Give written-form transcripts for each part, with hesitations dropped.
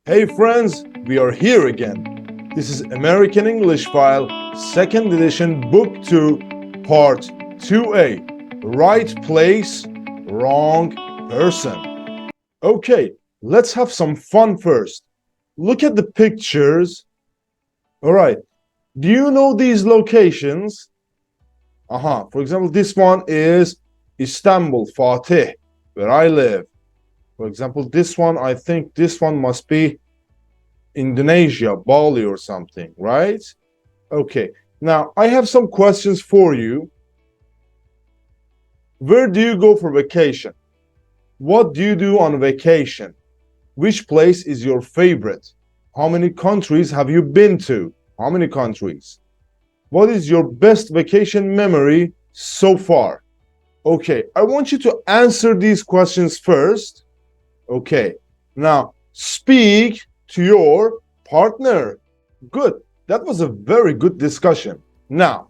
Hey friends, we are here again. This is American English File, 2nd edition, Book 2, Part 2A. Right place, wrong person. Okay, let's have some fun first. Look at the pictures. Alright, do you know these locations? For example, this one is Istanbul, Fatih, where I live. For example, this one, I think this one must be Indonesia, Bali or something, right? Okay, now I have some questions for you. Where do you go for vacation? What do you do on vacation? Which place is your favorite? How many countries have you been to? How many countries? What is your best vacation memory so far? Okay, I want you to answer these questions first. Okay, now speak to your partner. Good, that was a very good discussion. Now,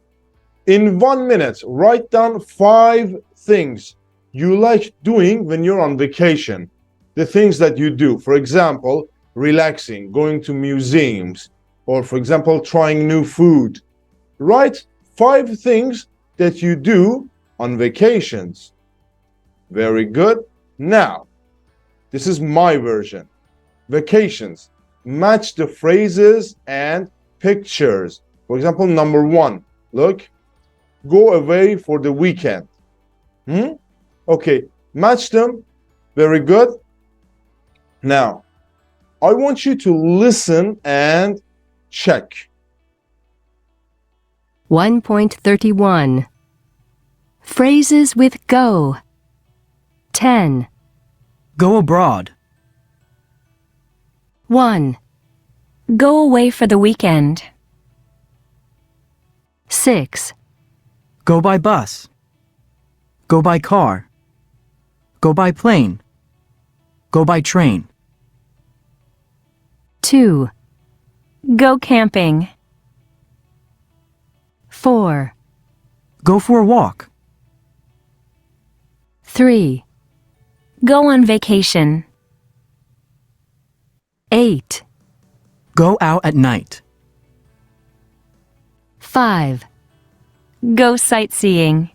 in 1 minute, write down 5 things you like doing when you're on vacation. The things that you do, for example, relaxing, going to museums, or for example, trying new food. Write 5 things that you do on vacations. Very good. Now, this is my version. Vacations. Match the phrases and pictures. For example, number 1. Look. Go away for the weekend. Okay. Match them. Very good. Now, I want you to listen and check. 1.31 Phrases with go. 10. Go abroad. 1. Go away for the weekend. 6. Go by bus. Go by car. Go by plane. Go by train. 2. Go camping. 4. Go for a walk. 3. Go on vacation. 8. Go out at night. 5. Go sightseeing.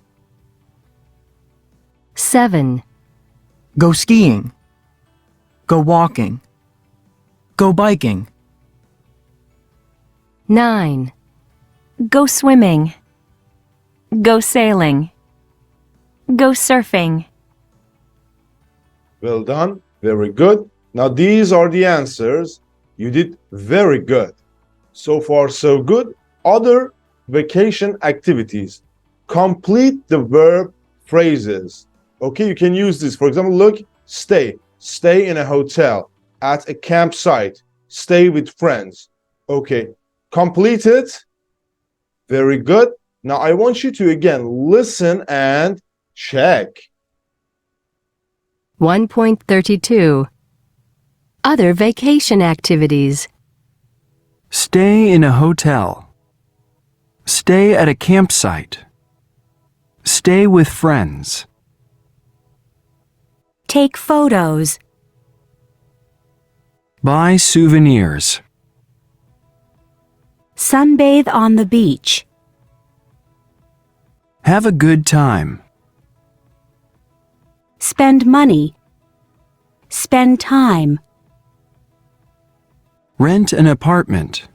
7. Go skiing. Go walking. Go biking. 9. Go swimming. Go sailing. Go surfing. Well done. Very good. Now, these are the answers. You did very good. So far, so good. Other vacation activities. Complete the verb phrases. Okay, you can use this. For example, look, stay. Stay in a hotel, at a campsite, stay with friends. Okay, complete it. Very good. Now, I want you to again listen and check. 1.32 Other vacation activities. Stay in a hotel. Stay at a campsite. Stay with friends. Take photos. Buy souvenirs. Sunbathe on the beach. Have a good time. Spend money. Spend time. Rent an apartment.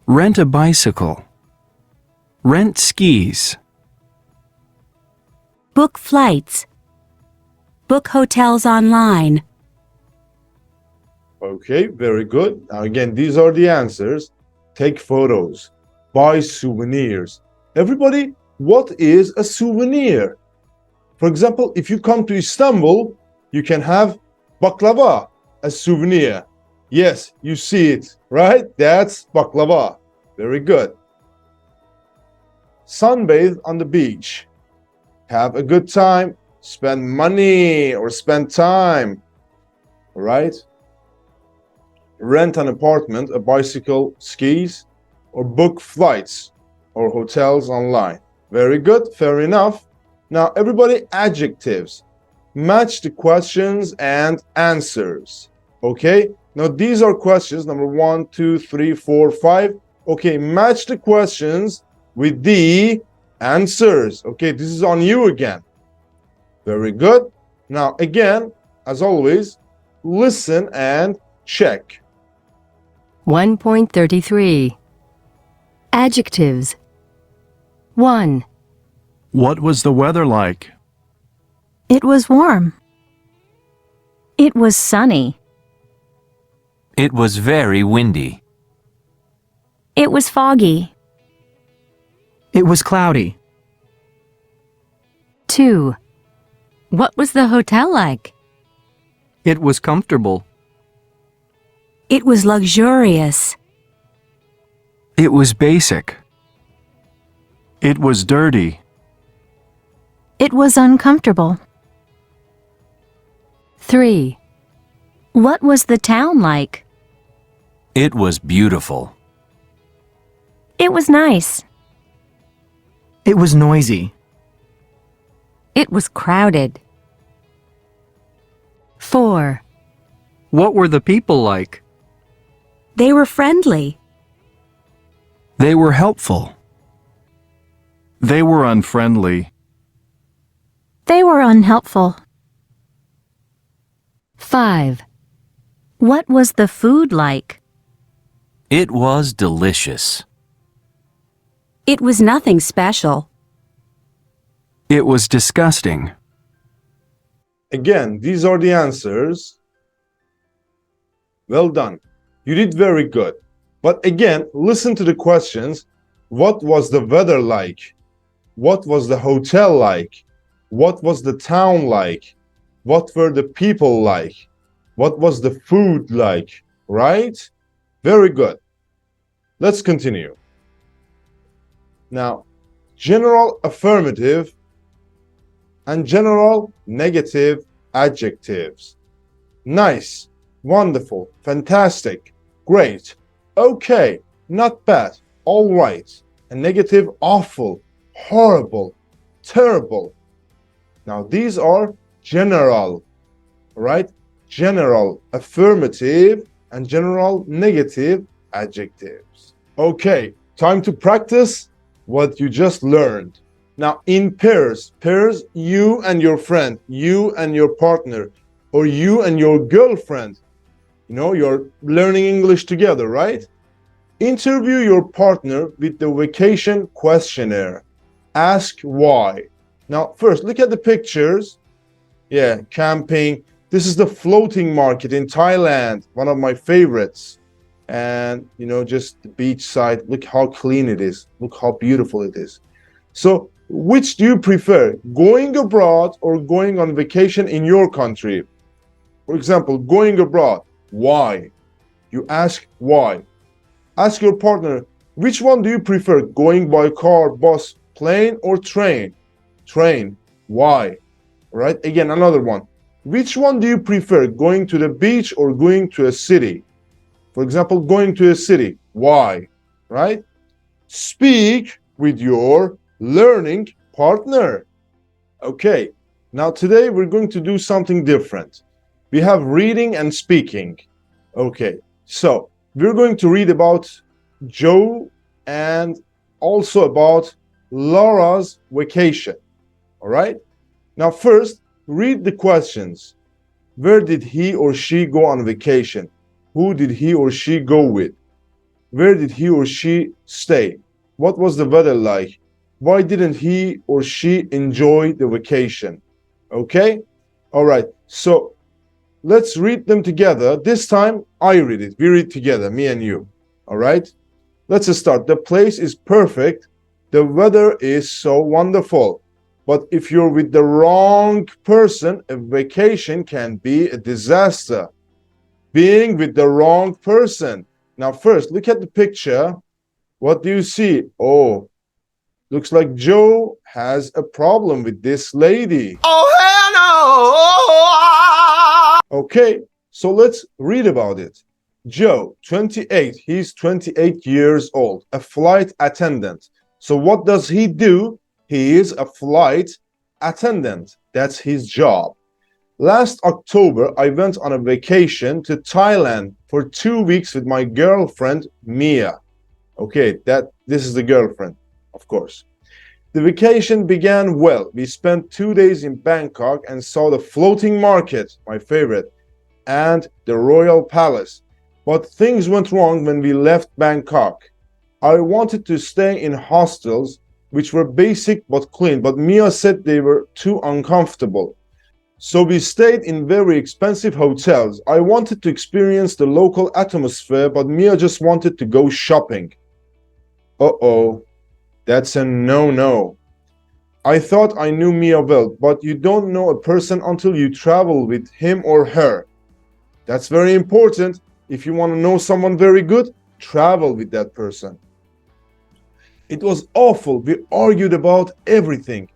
Rent a bicycle. Rent skis. Book flights. Book hotels online. Okay, very good. Now, again, these are the answers. Take photos. Buy souvenirs. Everybody, what is a souvenir? For example, if you come to Istanbul, you can have baklava, a souvenir. Yes, you see it, right? That's baklava. Very good. Sunbathe on the beach. Have a good time. Spend money or spend time. All right? Rent an apartment, a bicycle, skis, or book flights or hotels online. Very good. Fair enough. Now, everybody, adjectives. Match the questions and answers. Okay, now these are questions number 1, 2, 3, 4, 5. Okay, match the questions with the answers. Okay, this is on you again. Very good. Now, again, as always, listen and check. 1.33 Adjectives 1. What was the weather like? It was warm. It was sunny. It was very windy. It was foggy. It was cloudy. 2. What was the hotel like? It was comfortable. It was luxurious. It was basic. It was dirty. It was uncomfortable. 3. What was the town like? It was beautiful. It was nice. It was noisy. It was crowded. 4. What were the people like? They were friendly. They were helpful. They were unfriendly. They were unhelpful. 5. What was the food like? It was delicious. It was nothing special. It was disgusting. Again, these are the answers. Well done. You did very good. But again, listen to the questions. What was the weather like? What was the hotel like? What was the town like? What were the people like? What was the food like? Right? Very good. Let's continue. Now, general affirmative and general negative adjectives. Nice, wonderful, fantastic, great, okay, not bad, all right. And negative, awful, horrible, terrible. Now, these are general, right? General affirmative and general negative adjectives. Okay, time to practice what you just learned. Now, in pairs, you and your friend, you and your partner, or you and your girlfriend, you're learning English together, right? Interview your partner with the vacation questionnaire. Ask why. Now, first, look at the pictures. Yeah, camping. This is the floating market in Thailand, one of my favorites. And, just the beach side. Look how clean it is. Look how beautiful it is. So, which do you prefer, going abroad or going on vacation in your country? For example, going abroad. Why? You ask why. Ask your partner, which one do you prefer, going by car, bus, plane, or train? Train. Why? Right? Again, another one. Which one do you prefer, going to the beach or going to a city? For example, going to a city. Why? Right? Speak with your learning partner. Okay, now today we're going to do something different. We have reading and speaking. Okay, so we're going to read about Joe and also about Laura's vacation. All right, now first read the questions. Where did he or she go on vacation? Who did he or she go with? Where did he or she stay? What was the weather like? Why didn't he or she enjoy the vacation? Okay? All right. So let's read them together. This time I read it. We read together, me and you. All right? Let's start. The place is perfect. The weather is so wonderful. But if you're with the wrong person, a vacation can be a disaster. Being with the wrong person. Now, first, look at the picture. What do you see? Oh, looks like Joe has a problem with this lady. Oh, hell no! Okay, so let's read about it. Joe, 28. He's 28 years old, a flight attendant. So what does he do? He is a flight attendant. That's his job. Last October, I went on a vacation to Thailand for 2 weeks with my girlfriend, Mia. Okay, this is the girlfriend, of course. The vacation began well. We spent 2 days in Bangkok and saw the floating market, my favorite, and the Royal Palace. But things went wrong when we left Bangkok. I wanted to stay in hostels, which were basic but clean, but Mia said they were too uncomfortable. So we stayed in very expensive hotels. I wanted to experience the local atmosphere, but Mia just wanted to go shopping. Uh-oh, that's a no-no. I thought I knew Mia well, but you don't know a person until you travel with him or her. That's very important. If you want to know someone very good, travel with that person. It was awful. We argued about everything.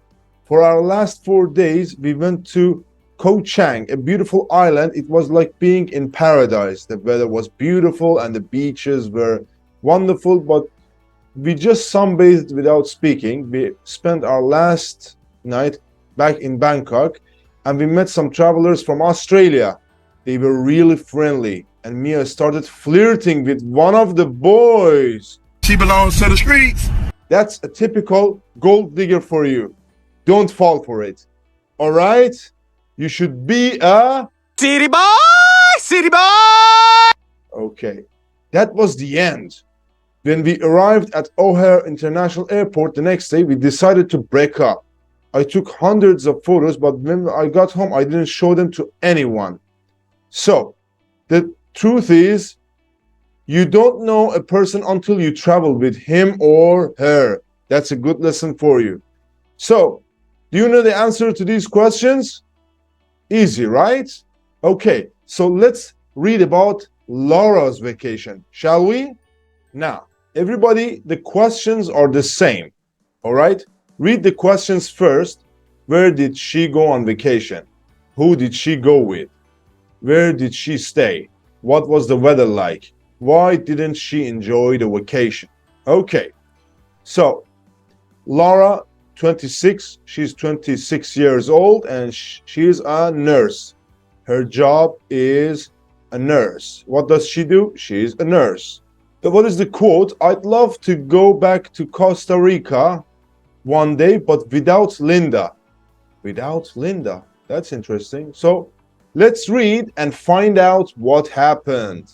For our last 4 days, we went to Koh Chang, a beautiful island. It was like being in paradise. The weather was beautiful and the beaches were wonderful, but we just sunbathed without speaking. We spent our last night back in Bangkok and we met some travelers from Australia. They were really friendly and Mia started flirting with one of the boys. She belongs to the streets. That's a typical gold digger for you. Don't fall for it. All right? You should be a City boy! City boy! Okay. That was the end. When we arrived at O'Hare International Airport the next day, we decided to break up. I took hundreds of photos, but when I got home, I didn't show them to anyone. So, the truth is, you don't know a person until you travel with him or her. That's a good lesson for you. So, do you know the answer to these questions? Easy, right? Okay, so let's read about Laura's vacation, shall we? Now, everybody, the questions are the same, all right? Read the questions first. Where did she go on vacation? Who did she go with? Where did she stay? What was the weather like? Why didn't she enjoy the vacation? Okay, so Laura, 26, she's 26 years old and she's a nurse. Her job is a nurse. What does she do? She's a nurse. So what is the quote? I'd love to go back to Costa Rica one day, but without Linda. Without Linda. That's interesting. So let's read and find out what happened.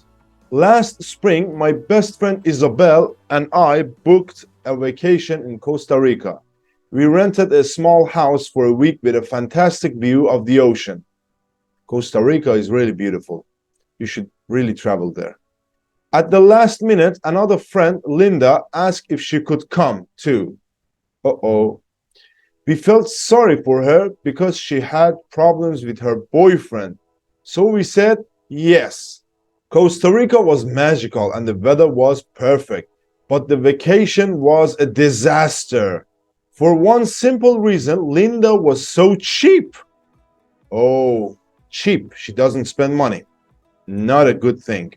Last spring, my best friend Isabel and I booked a vacation in Costa Rica. We rented a small house for a week with a fantastic view of the ocean. Costa Rica is really beautiful. You should really travel there. At the last minute, another friend, Linda, asked if she could come too. Uh-oh. We felt sorry for her because she had problems with her boyfriend. So we said yes. Costa Rica was magical and the weather was perfect, but the vacation was a disaster. For one simple reason, Linda was so cheap. Oh, cheap. She doesn't spend money. Not a good thing.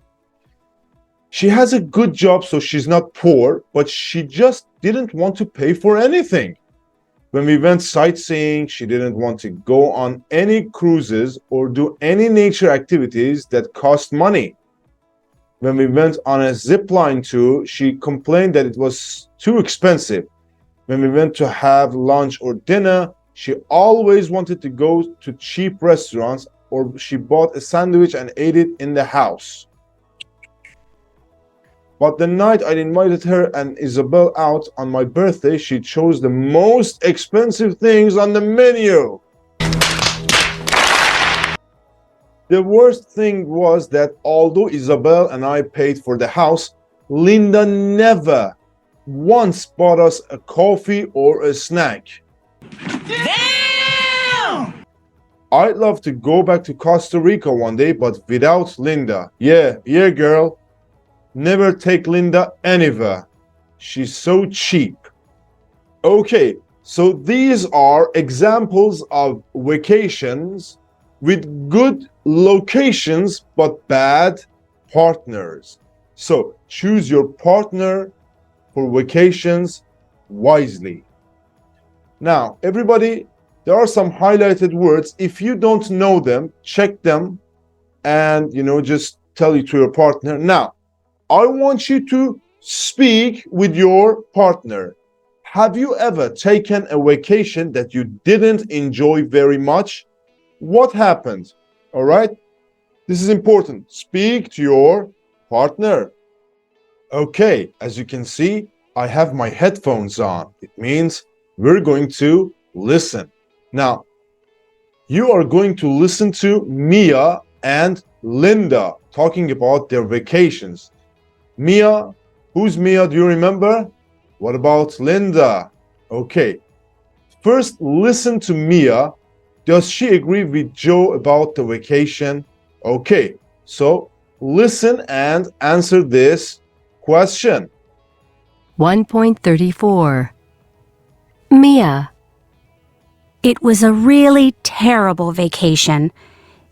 She has a good job, so she's not poor, but she just didn't want to pay for anything. When we went sightseeing, she didn't want to go on any cruises or do any nature activities that cost money. When we went on a zip line tour, she complained that it was too expensive. When we went to have lunch or dinner, she always wanted to go to cheap restaurants, or she bought a sandwich and ate it in the house. But the night I invited her and Isabel out on my birthday, she chose the most expensive things on the menu. The worst thing was that although Isabel and I paid for the house, Linda never once bought us a coffee or a snack. Damn! I'd love to go back to Costa Rica one day, but without Linda. Yeah, girl. Never take Linda anywhere. She's so cheap. Okay, so these are examples of vacations with good locations but bad partners. So choose your partner for vacations wisely. Now, everybody, There are some highlighted words. If you don't know them, check them and just tell it to your partner. Now, I want you to speak with your partner. Have you ever taken a vacation that you didn't enjoy very much? What happened? All right? This is important. Speak to your partner. Okay, as you can see, I have my headphones on. It means we're going to listen. Now, you are going to listen to Mia and Linda talking about their vacations. Mia, who's Mia? Do you remember? What about Linda? Okay, first listen to Mia. Does she agree with Joe about the vacation? Okay, so listen and answer this question. 1.34. Mia. It was a really terrible vacation.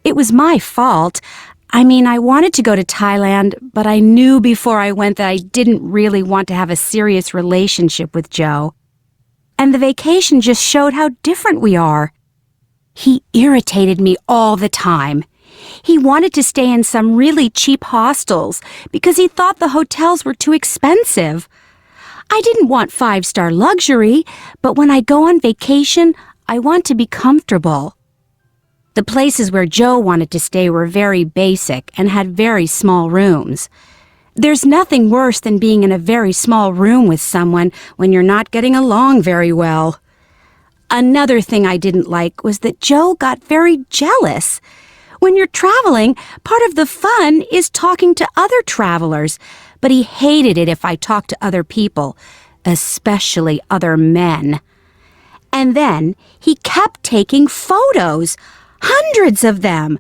It was my fault. I wanted to go to Thailand, but I knew before I went that I didn't really want to have a serious relationship with Joe. And the vacation just showed how different we are. He irritated me all the time. He wanted to stay in some really cheap hostels because he thought the hotels were too expensive. I didn't want 5-star luxury, but when I go on vacation, I want to be comfortable. The places where Joe wanted to stay were very basic and had very small rooms. There's nothing worse than being in a very small room with someone when you're not getting along very well. Another thing I didn't like was that Joe got very jealous. When you're traveling, part of the fun is talking to other travelers, but he hated it if I talked to other people, especially other men. And then he kept taking photos, hundreds of them.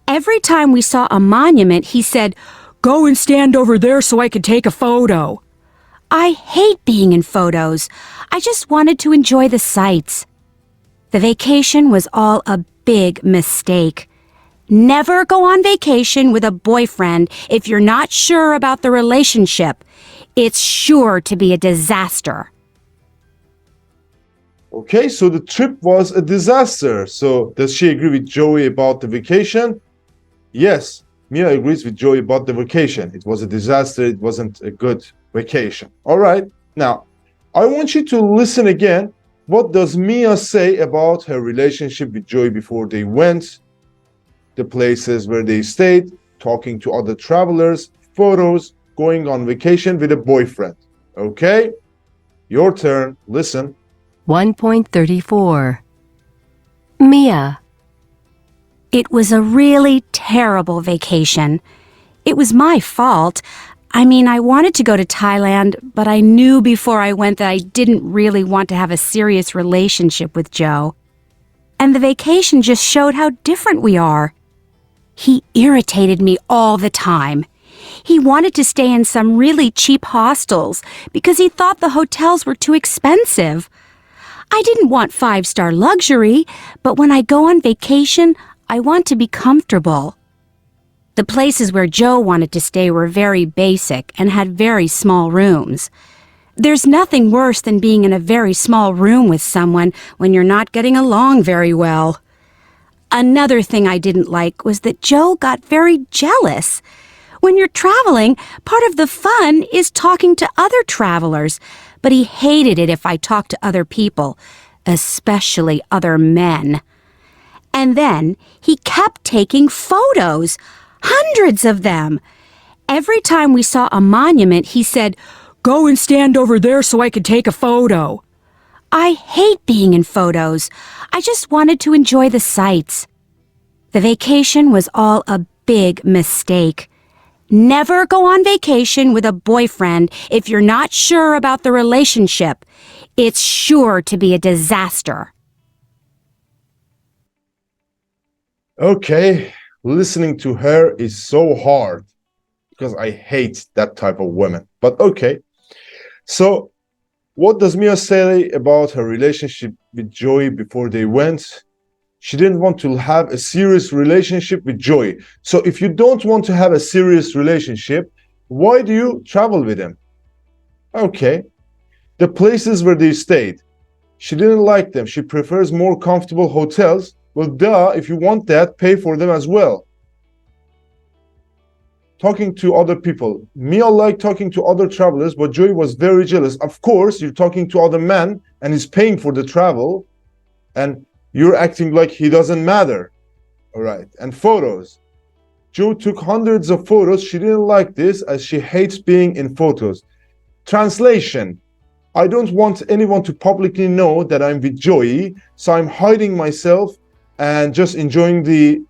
Every time we saw a monument, he said, "Go and stand over there so I can take a photo." I hate being in photos. I just wanted to enjoy the sights. The vacation was all a big mistake. Never go on vacation with a boyfriend if you're not sure about the relationship. It's sure to be a disaster. Okay, so the trip was a disaster. So does she agree with Joey about the vacation? Yes, Mia agrees with Joey about the vacation. It was a disaster. It wasn't a good vacation. All right, now I want you to listen again. What does Mia say about her relationship with Joey before they went, the places where they stayed, talking to other travelers, photos, going on vacation with a boyfriend? Okay, your turn. Listen. 1.34. Mia. It was a really terrible vacation. It was my fault. I wanted to go to Thailand, but I knew before I went that I didn't really want to have a serious relationship with Joe. And the vacation just showed how different we are. He irritated me all the time. He wanted to stay in some really cheap hostels because he thought the hotels were too expensive. I didn't want 5-star luxury, but when I go on vacation, I want to be comfortable. The places where Joe wanted to stay were very basic and had very small rooms. There's nothing worse than being in a very small room with someone when you're not getting along very well. Another thing I didn't like was that Joe got very jealous. When you're traveling, part of the fun is talking to other travelers, but he hated it if I talked to other people, especially other men. And then he kept taking photos, hundreds of them. Every time we saw a monument, he said, "Go and stand over there so I can take a photo." I hate being in photos. I just wanted to enjoy the sights. The vacation was all a big mistake. Never go on vacation with a boyfriend if you're not sure about the relationship. It's sure to be a disaster. Okay, listening to her is so hard because I hate that type of women. But okay, so what does Mia say about her relationship with Joey before they went? She didn't want to have a serious relationship with Joey. So if you don't want to have a serious relationship, why do you travel with him? Okay, the places where they stayed. She didn't like them. She prefers more comfortable hotels. Well, duh, if you want that, pay for them as well. Talking to other people. Mia liked talking to other travelers, but Joey was very jealous. Of course, you're talking to other men and he's paying for the travel, and you're acting like he doesn't matter. All right. And photos. Joe took hundreds of photos. She didn't like this as she hates being in photos. Translation. I don't want anyone to publicly know that I'm with Joey, so I'm hiding myself and just enjoying the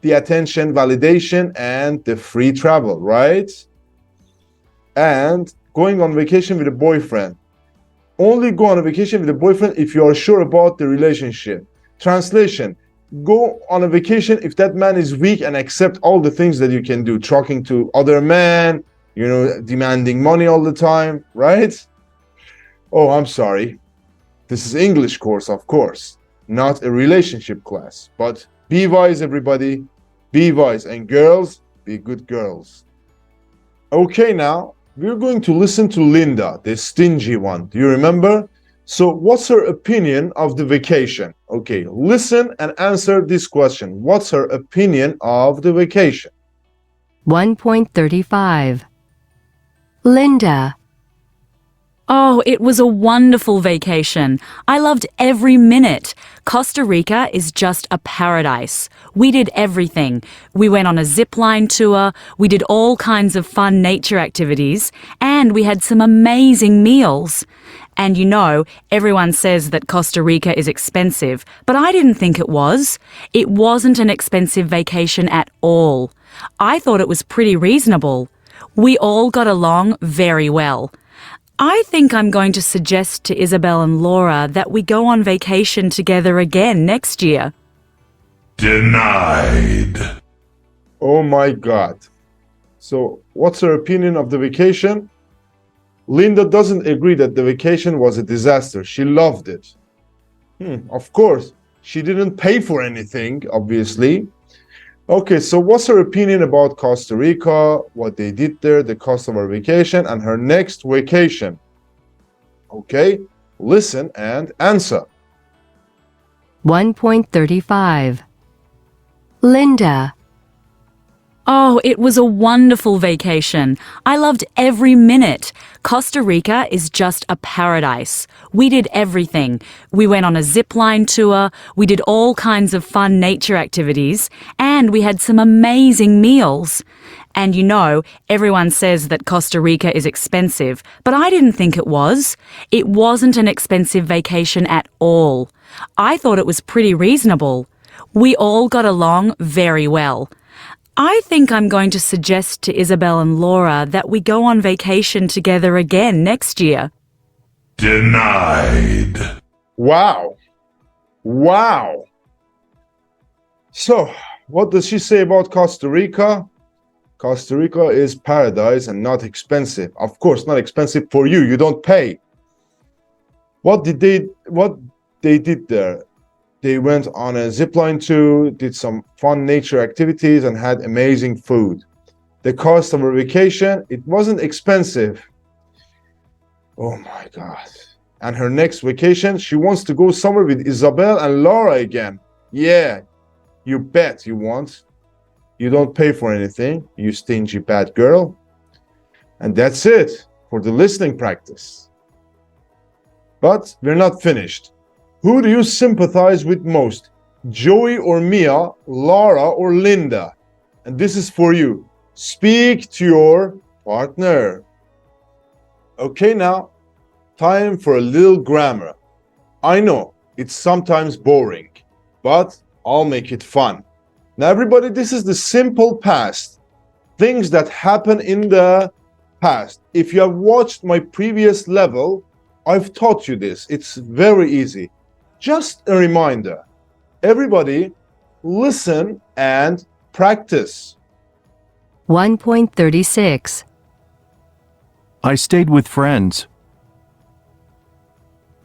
attention, validation, and the free travel, right? And going on vacation with a boyfriend. Only go on a vacation with a boyfriend if you are sure about the relationship. Translation. Go on a vacation if that man is weak and accept all the things that you can do. Talking to other men, demanding money all the time, right? Oh, I'm sorry. This is English course, of course, not a relationship class. But be wise, everybody. Be wise. And girls, be good girls. Okay, now we're going to listen to Linda, the stingy one. Do you remember? So what's her opinion of the vacation? Okay, listen and answer this question. What's her opinion of the vacation? 1.35. Linda. Oh, it was a wonderful vacation. I loved every minute. Costa Rica is just a paradise. We did everything. We went on a zipline tour, we did all kinds of fun nature activities, and we had some amazing meals. And everyone says that Costa Rica is expensive, but I didn't think it was. It wasn't an expensive vacation at all. I thought it was pretty reasonable. We all got along very well. I think I'm going to suggest to Isabel and Laura that we go on vacation together again next year. Denied. Oh my God. So what's her opinion of the vacation? Linda doesn't agree that the vacation was a disaster. She loved it. Of course, she didn't pay for anything, obviously. Okay, so what's her opinion about Costa Rica, what they did there, the cost of her vacation, and her next vacation? Okay, listen and answer. 1.35. Linda. Oh, it was a wonderful vacation. I loved every minute. Costa Rica is just a paradise. We did everything. We went on a zipline tour, we did all kinds of fun nature activities, and we had some amazing meals. And everyone says that Costa Rica is expensive, but I didn't think it was. It wasn't an expensive vacation at all. I thought it was pretty reasonable. We all got along very well. I think I'm going to suggest to Isabel and Laura that we go on vacation together again next year. Denied. Wow. Wow. So, what does she say about Costa Rica? Costa Rica is paradise and not expensive. Of course, not expensive for you. You don't pay. What they did there? They went on a zipline tour, did some fun nature activities, and had amazing food. The cost of a vacation, it wasn't expensive. Oh my God. And her next vacation, she wants to go somewhere with Isabel and Laura again. Yeah, you bet you want. You don't pay for anything, you stingy bad girl. And that's it for the listening practice. But we're not finished. Who do you sympathize with most? Joey or Mia, Laura or Linda? And this is for you. Speak to your partner. Okay, now, time for a little grammar. I know it's sometimes boring, but I'll make it fun. Now, everybody, this is the simple past. Things that happen in the past. If you have watched my previous level, I've taught you this. It's very easy. Just a reminder. Everybody, listen and practice. 1.36. I stayed with friends.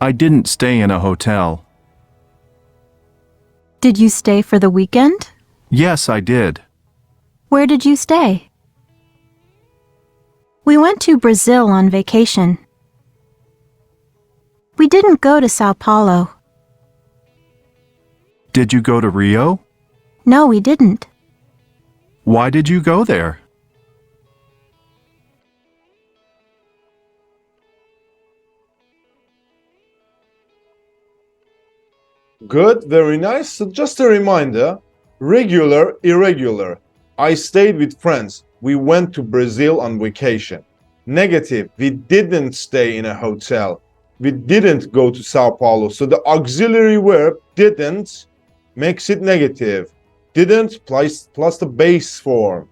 I didn't stay in a hotel. Did you stay for the weekend? Yes, I did. Where did you stay? We went to Brazil on vacation. We didn't go to Sao Paulo. Did you go to Rio? No, we didn't. Why did you go there? Good, very nice. So just a reminder, regular, irregular. I stayed with friends. We went to Brazil on vacation. Negative, we didn't stay in a hotel. We didn't go to Sao Paulo. So the auxiliary verb didn't makes it negative. Didn't plus the base form.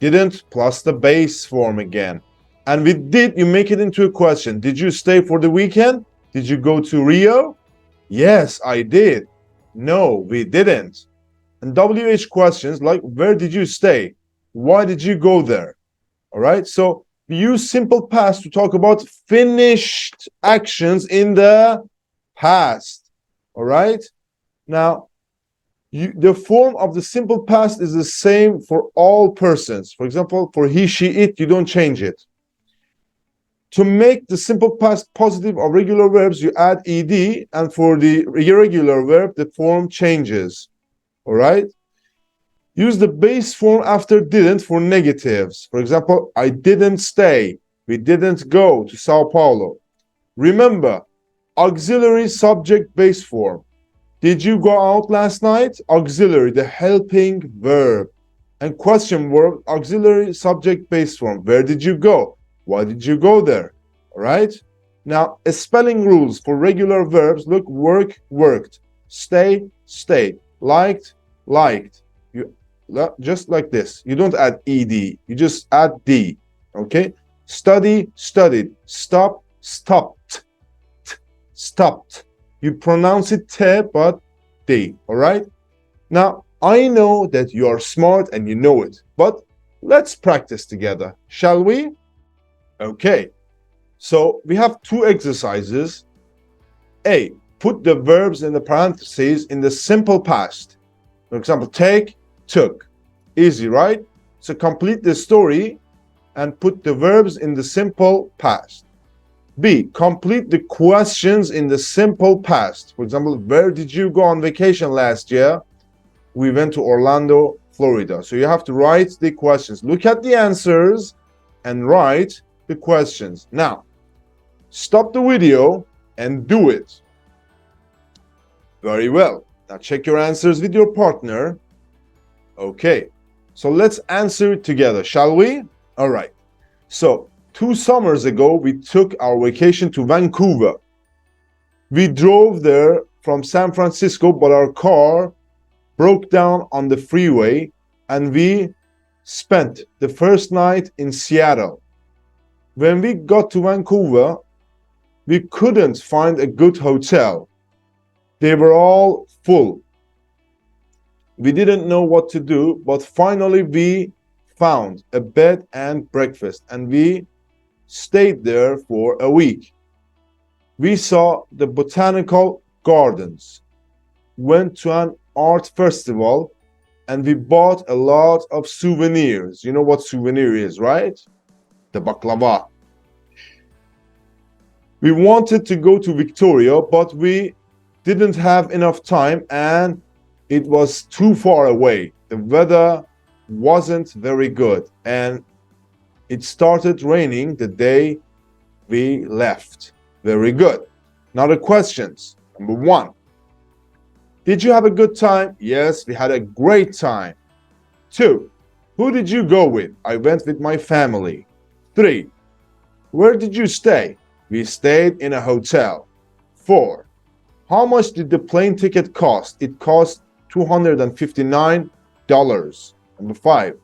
Didn't plus the base form again. And with did, you make it into a question. Did you stay for the weekend? Did you go to Rio? Yes, I did. No, we didn't. And WH questions like where did you stay? Why did you go there? All right, so we use simple past to talk about finished actions in the past. All right, now the form of the simple past is the same for all persons. For example, for he, she, it, you don't change it. To make the simple past positive or regular verbs, you add ed, and for the irregular verb, the form changes. All right? Use the base form after didn't for negatives. For example, I didn't stay. We didn't go to Sao Paulo. Remember, auxiliary subject base form. Did you go out last night? Auxiliary, the helping verb. And question verb, auxiliary subject base form. Where did you go? Why did you go there? All right. Now, spelling rules for regular verbs. Look, work, worked. Stay, stayed. Liked, liked. You just like this. You don't add ed. You just add d. Okay. Study, studied. Stop, stopped. Stopped. You pronounce it te, but d. All right. Now, I know that you are smart and you know it, but let's practice together, shall we? Okay, so we have two exercises. A, put the verbs in the parentheses in the simple past. For example, take, took. Easy, right? So complete the story and put the verbs in the simple past. B, complete the questions in the simple past. For example, where did you go on vacation last year? We went to Orlando, Florida. So you have to write the questions. Look at the answers and write the questions. Now, stop the video and do it. Very well. Now check your answers with your partner. Okay, so let's answer it together, shall we? All right. So 2 summers ago, we took our vacation to Vancouver. We drove there from San Francisco, but our car broke down on the freeway and we spent the first night in Seattle. When we got to Vancouver, we couldn't find a good hotel. They were all full. We didn't know what to do, but finally we found a bed and breakfast and we stayed there for a week. We saw the botanical gardens, went to an art festival, and we bought a lot of souvenirs. You know what souvenir is, right? The baklava. We wanted to go to Victoria, but we didn't have enough time and it was too far away. The weather wasn't very good and it started raining the day we left. Very good. Now the questions. Number 1. Did you have a good time? Yes, we had a great time. 2. Who did you go with? I went with my family. 3. Where did you stay? We stayed in a hotel. 4. How much did the plane ticket cost? It cost $259. Number 5.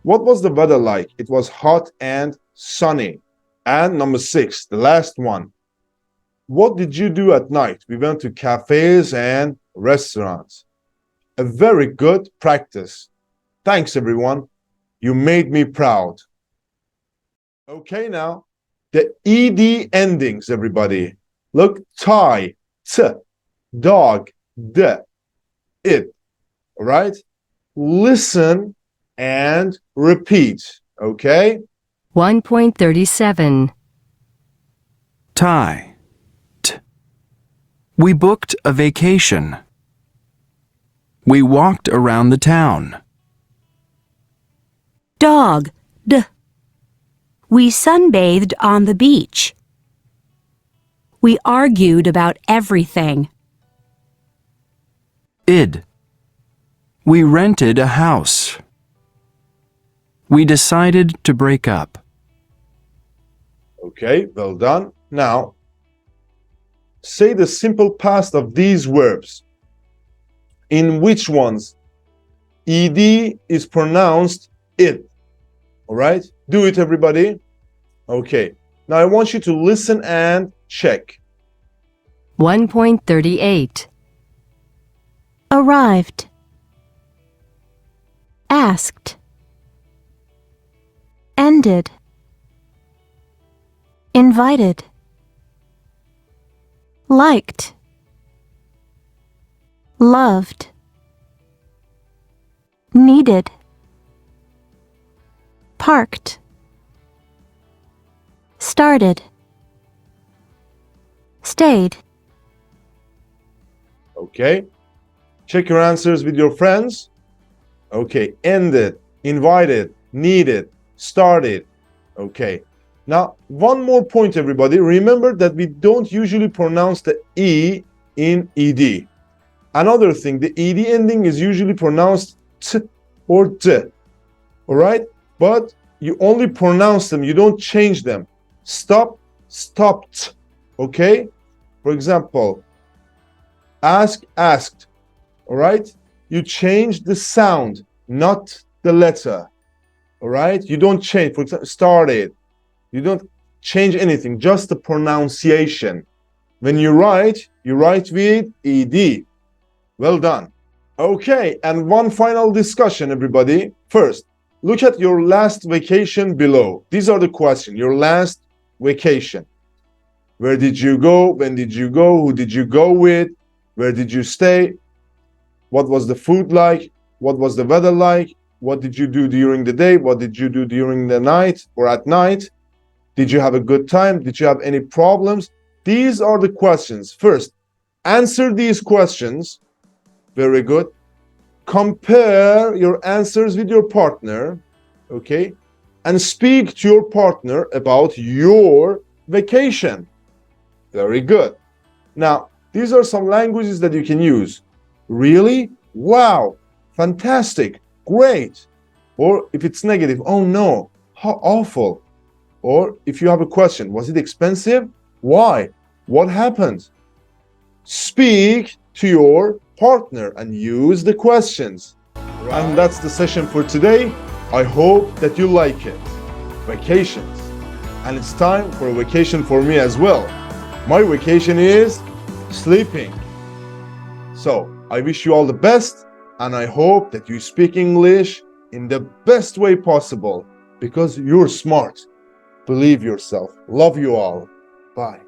What was the weather like? It was hot and sunny. And number 6, the last one. What did you do at night? We went to cafes and restaurants. A very good practice. Thanks, everyone. You made me proud. Okay, now, the ed endings, everybody. Look, tie, t, dog, d, it. All right? Listen and repeat. Okay? 1.37. Tie. T. We booked a vacation. We walked around the town. Dog. D. We sunbathed on the beach. We argued about everything. Id. We rented a house. We decided to break up. Okay, well done. Now, say the simple past of these verbs. In which ones ed is pronounced id? All right, do it, everybody. Okay, now I want you to listen and check. 1.38. Arrived. Asked. Ended. Invited. Liked. Loved. Needed. Parked. Started. Stayed. Okay, check your answers with your friends. Okay, ended, invited, needed, started. Okay, now one more point, everybody. Remember that we don't usually pronounce the E in ed. Another thing, the ed ending is usually pronounced t or d. All right, but you only pronounce them, you don't change them. Stop, stopped. Okay, for example, ask, asked. All right, you change the sound, not the letter. All right, you don't change. For example, started, you don't change anything, just the pronunciation. When you write with ed. Well done. Okay, and one final discussion, everybody. First, look at your last vacation below. These are the questions. Your last vacation. Where did you go? When did you go? Who did you go with? Where did you stay? What was the food like? What was the weather like? What did you do during the day? What did you do during the night or at night? Did you have a good time? Did you have any problems? These are the questions. First, answer these questions. Very good. Compare your answers with your partner, okay? And speak to your partner about your vacation. Very good. Now, these are some languages that you can use. Really? Wow. Fantastic. Great. Or if it's negative, oh no, how awful. Or if you have a question, was it expensive? Why? What happened? Speak to your partner and use the questions. And that's the session for today. I hope that you like it. Vacations. And it's time for a vacation for me as well. My vacation is sleeping. So I wish you all the best, and I hope that you speak English in the best way possible because you're smart. Believe yourself. Love you all. Bye.